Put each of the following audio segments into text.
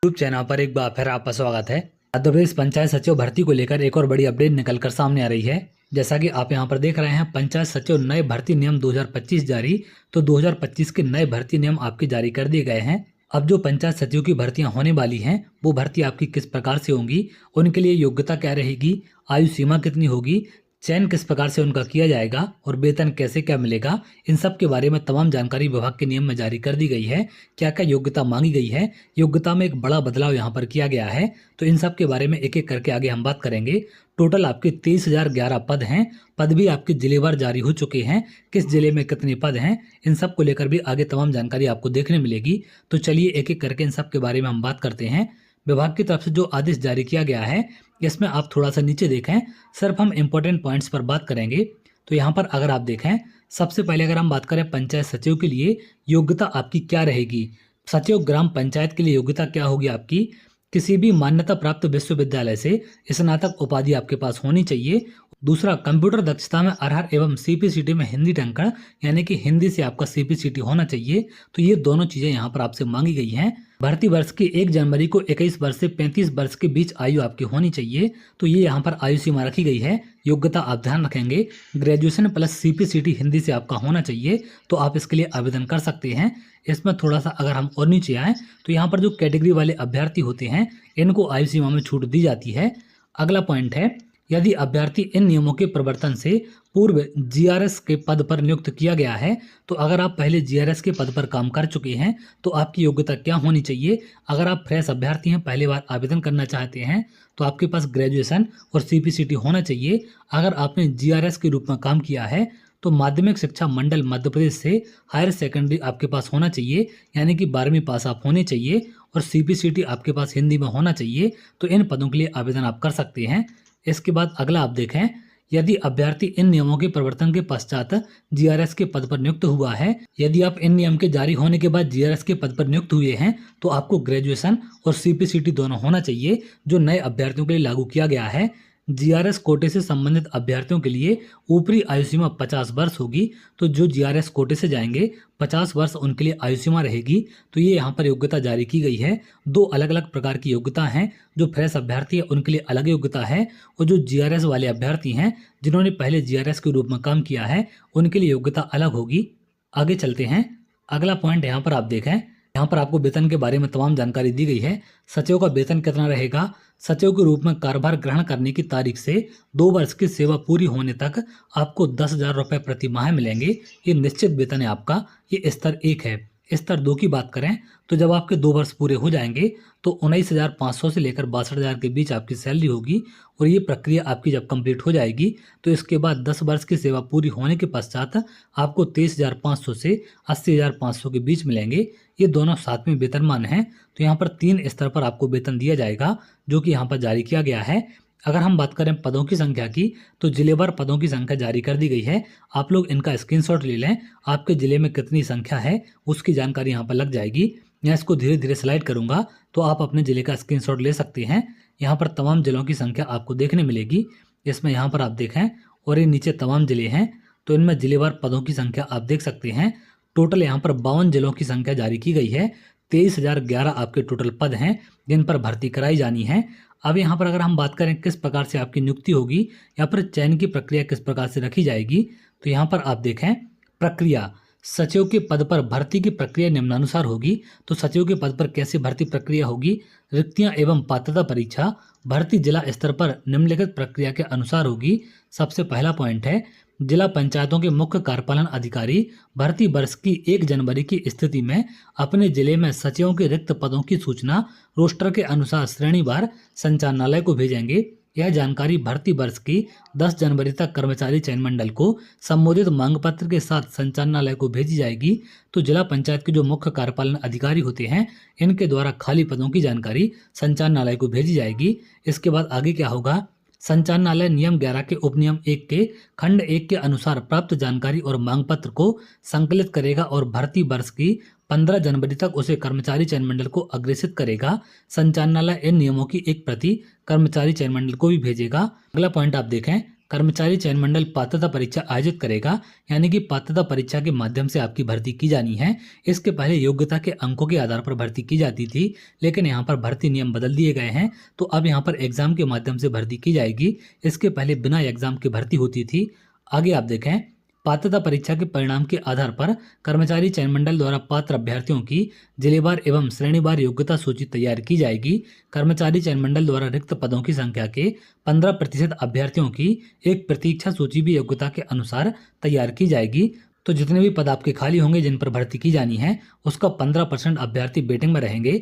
YouTube channel पर एक बार फिर आपका स्वागत है। मध्य प्रदेश पंचायत सचिव भर्ती को लेकर एक और बड़ी अपडेट निकलकर सामने आ रही है। जैसा कि आप यहां पर देख रहे हैं, पंचायत सचिव नए भर्ती नियम 2025 जारी। तो 2025 के नए भर्ती नियम आपके जारी कर दिए गए हैं। अब जो पंचायत सचिव की भर्तियां होने वाली हैं, वो भर्ती आपकी किस प्रकार से होंगी, उनके लिए योग्यता क्या रहेगी, आयु सीमा कितनी होगी, चयन किस प्रकार से उनका किया जाएगा और वेतन कैसे क्या मिलेगा, इन सब के बारे में तमाम जानकारी विभाग के नियम में जारी कर दी गई है। क्या क्या योग्यता मांगी गई है, योग्यता में एक बड़ा बदलाव यहाँ पर किया गया है। तो इन सब के बारे में एक एक करके आगे हम बात करेंगे। टोटल आपके 23,011 पद हैं। पद भी आपके जिलेवार जारी हो चुके हैं। किस जिले में कितने पद हैं, इन सब को लेकर भी आगे तमाम जानकारी आपको देखने मिलेगी। तो चलिए एक एक करके इन सब के बारे में हम बात करते हैं। विभाग की तरफ से जो आदेश जारी किया गया है, इसमें आप थोड़ा सा नीचे देखें, सिर्फ हम इंपॉर्टेंट पॉइंट्स पर बात करेंगे। तो यहाँ पर अगर आप देखें, सबसे पहले अगर हम बात करें पंचायत सचिव के लिए योग्यता आपकी क्या रहेगी। सचिव ग्राम पंचायत के लिए योग्यता क्या होगी आपकी, किसी भी मान्यता प्राप्त विश्वविद्यालय से स्नातक उपाधि आपके पास होनी चाहिए। दूसरा, कंप्यूटर दक्षता में अरहर एवं सीपीसीटी में हिंदी टंकण, यानी कि हिंदी से आपका सीपीसीटी होना चाहिए। तो ये दोनों चीजें यहाँ पर आपसे मांगी गई हैं। भर्ती वर्ष की 1 जनवरी को 21 वर्ष से 35 वर्ष के बीच आयु आपकी होनी चाहिए। तो ये यहाँ पर आयु सीमा रखी गई है। योग्यता आप ध्यान रखेंगे, ग्रेजुएशन प्लस सीपीसीटी हिंदी से आपका होना चाहिए। तो आप इसके लिए आवेदन कर सकते हैं। इसमें थोड़ा सा अगर हम और नीचे आए, तो यहाँ पर जो कैटेगरी वाले अभ्यर्थी होते हैं, इनको आयु सीमा में छूट दी जाती है। अगला पॉइंट है, यदि अभ्यर्थी इन नियमों के प्रवर्तन से पूर्व जीआरएस के पद पर नियुक्त किया गया है, तो अगर आप पहले जीआरएस के पद पर काम कर चुके हैं, तो आपकी योग्यता क्या होनी चाहिए। अगर आप फ्रेश अभ्यर्थी हैं, पहली बार आवेदन करना चाहते हैं, तो आपके पास ग्रेजुएशन और सीपीसीटी होना चाहिए। अगर आपने जीआरएस के रूप में काम किया है, तो माध्यमिक शिक्षा मंडल मध्य प्रदेश से हायर सेकेंडरी आपके पास होना चाहिए, यानी कि 12वीं पास आप होने चाहिए, और सीपीसीटी आपके पास हिंदी में होना चाहिए। तो इन पदों के लिए आवेदन आप कर सकते हैं। इसके बाद अगला आप देखें, यदि अभ्यर्थी इन नियमों के प्रवर्तन के पश्चात जीआरएस के पद पर नियुक्त हुआ है, यदि आप इन नियम के जारी होने के बाद जीआरएस के पद पर नियुक्त हुए हैं, तो आपको ग्रेजुएशन और सीपीसीटी दोनों होना चाहिए, जो नए अभ्यर्थियों के लिए लागू किया गया है। जीआरएस कोटे से संबंधित अभ्यर्थियों के लिए ऊपरी आयु सीमा 50 वर्ष होगी। तो जो जीआरएस कोटे से जाएंगे, 50 वर्ष उनके लिए आयु सीमा रहेगी। तो ये यहाँ पर योग्यता जारी की गई है। दो अलग अलग प्रकार की योग्यता हैं। जो फ्रेश अभ्यर्थी है उनके लिए अलग योग्यता है, और जो जीआरएस वाले अभ्यर्थी हैं, जिन्होंने पहले जीआरएस के रूप में काम किया है, उनके लिए योग्यता अलग होगी। आगे चलते हैं। अगला पॉइंट यहाँ पर आप देखें, यहाँ पर आपको वेतन के बारे में तमाम जानकारी दी गई है। सचिव का वेतन कितना रहेगा। सचिव के रूप में कार्यभार ग्रहण करने की तारीख से 2 वर्ष की सेवा पूरी होने तक आपको 10,000 रुपये प्रति माह मिलेंगे। ये निश्चित वेतन है आपका। ये स्तर 1 है। स्तर 2 की बात करें, तो जब आपके 2 वर्ष पूरे हो जाएंगे, तो 19,500 से लेकर 62,000 के बीच आपकी सैलरी होगी। और ये प्रक्रिया आपकी जब कंप्लीट हो जाएगी, तो इसके बाद 10 वर्ष की सेवा पूरी होने के पश्चात आपको 23,500 से 80,500 के बीच मिलेंगे। ये दोनों साथ में वेतनमान हैं। तो यहाँ पर 3 स्तर पर आपको वेतन दिया जाएगा, जो कि यहाँ पर जारी किया गया है। अगर हम बात करें पदों की संख्या की, तो जिलेवार पदों की संख्या जारी कर दी गई है। आप लोग इनका स्क्रीनशॉट ले लें। आपके जिले में कितनी संख्या है, उसकी जानकारी यहाँ पर लग जाएगी। मैं इसको धीरे धीरे स्लाइड करूँगा, तो आप अपने जिले का स्क्रीनशॉट ले सकते हैं। यहाँ पर तमाम जिलों की संख्या आपको देखने मिलेगी। इसमें यहाँ पर आप देखें, और ये नीचे तमाम जिले हैं, तो इनमें जिलेवार पदों की संख्या आप देख सकते हैं। टोटल यहाँ पर 52 जिलों की संख्या जारी की गई है। 23,011 आपके टोटल पद हैं, जिन पर भर्ती कराई जानी है। अब यहाँ पर अगर हम बात करें किस प्रकार से आपकी नियुक्ति होगी, या फिर चयन की प्रक्रिया किस प्रकार से रखी जाएगी, तो यहाँ पर आप देखें प्रक्रिया। सचिव के पद पर भर्ती की प्रक्रिया निम्नानुसार होगी। तो सचिव के पद पर कैसे भर्ती प्रक्रिया होगी। रिक्तियां एवं पात्रता परीक्षा भर्ती जिला स्तर पर निम्नलिखित प्रक्रिया के अनुसार होगी। सबसे पहला पॉइंट है, जिला पंचायतों के मुख्य कार्यपालन अधिकारी भर्ती वर्ष की 1 जनवरी की स्थिति में अपने जिले में सचिवों के रिक्त पदों की सूचना रोस्टर के अनुसार श्रेणीवार संचालनालय को भेजेंगे। यह जानकारी भर्ती वर्ष की 10 जनवरी तक कर्मचारी चयन मंडल को संबोधित मांग पत्र के साथ संचालनालय को भेजी जाएगी। तो जिला पंचायत के जो मुख्य कार्यपालन अधिकारी होते हैं, इनके द्वारा खाली पदों की जानकारी संचालनालय को भेजी जाएगी। इसके बाद आगे क्या होगा, संचालनालय नियम 11 के उपनियम 1 के खंड 1 के अनुसार प्राप्त जानकारी और मांग पत्र को संकलित करेगा और भर्ती वर्ष की 15 जनवरी तक उसे कर्मचारी चयन मंडल को अग्रेसित करेगा। संचालनालय इन नियमों की एक प्रति कर्मचारी चयन मंडल को भी भेजेगा। अगला पॉइंट आप देखें, कर्मचारी चयन मंडल पात्रता परीक्षा आयोजित करेगा, यानी कि पात्रता परीक्षा के माध्यम से आपकी भर्ती की जानी है। इसके पहले योग्यता के अंकों के आधार पर भर्ती की जाती थी, लेकिन यहाँ पर भर्ती नियम बदल दिए गए हैं, तो अब यहाँ पर एग्जाम के माध्यम से भर्ती की जाएगी। इसके पहले बिना एग्जाम की भर्ती होती थी। आगे आप देखें, पात्रता परीक्षा के परिणाम के आधार पर कर्मचारी चयन मंडल द्वारा पात्र अभ्यर्थियों की जिलेवार एवं श्रेणीवार योग्यता सूची तैयार की जाएगी। कर्मचारी चयन मंडल द्वारा रिक्त पदों की संख्या के 15% अभ्यर्थियों की एक प्रतीक्षा सूची भी योग्यता के अनुसार तैयार की जाएगी। तो जितने भी पद आपके खाली होंगे जिन पर भर्ती की जानी है, उसका 15% अभ्यर्थी वेटिंग में रहेंगे।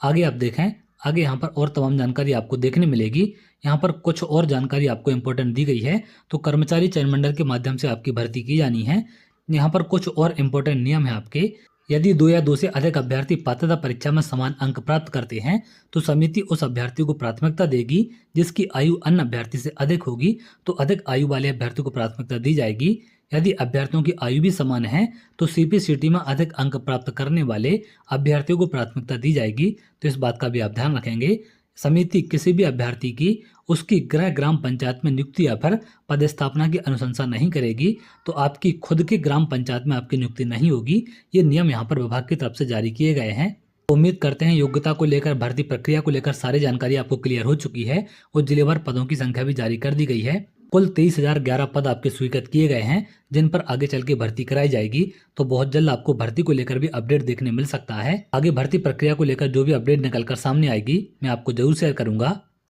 आगे आप देखें, आगे यहाँ पर और तमाम जानकारी आपको देखने मिलेगी। यहाँ पर कुछ और जानकारी आपको इम्पोर्टेंट दी गई है। तो कर्मचारी चयन मंडल के माध्यम से आपकी भर्ती की जानी है। यहाँ पर कुछ और इम्पोर्टेंट नियम है आपके। यदि 2 या 2 से अधिक अभ्यर्थी पात्रता परीक्षा में समान अंक प्राप्त करते हैं, तो समिति उस अभ्यर्थी को प्राथमिकता देगी जिसकी आयु अन्य अभ्यर्थी से अधिक होगी, तो अधिक आयु वाले अभ्यर्थी को प्राथमिकता दी जाएगी। यदि अभ्यर्थियों की आयु भी समान है, तो सीपीसीटी में अधिक अंक प्राप्त करने वाले अभ्यर्थियों को प्राथमिकता दी जाएगी। तो इस बात का भी आप ध्यान रखेंगे। समिति किसी भी अभ्यर्थी की उसकी गृह ग्राम पंचायत में नियुक्ति या फिर पदस्थापना की अनुशंसा नहीं करेगी, तो आपकी खुद की ग्राम पंचायत में आपकी नियुक्ति नहीं होगी। ये नियम यहाँ पर विभाग की तरफ से जारी किए गए हैं। उम्मीद करते हैं योग्यता को लेकर, भर्ती प्रक्रिया को लेकर सारी जानकारी आपको क्लियर हो चुकी है और जिलेवार पदों की संख्या भी जारी कर दी गई है। कुल 23,011 पद आपके स्वीकृत किए गए हैं, जिन पर आगे चल के भर्ती कराई जाएगी। तो बहुत जल्द आपको भर्ती को लेकर भी अपडेट देखने मिल सकता है। आगे भर्ती प्रक्रिया को लेकर जो भी अपडेट निकल कर सामने आएगी, मैं आपको जरूर शेयर करूंगा।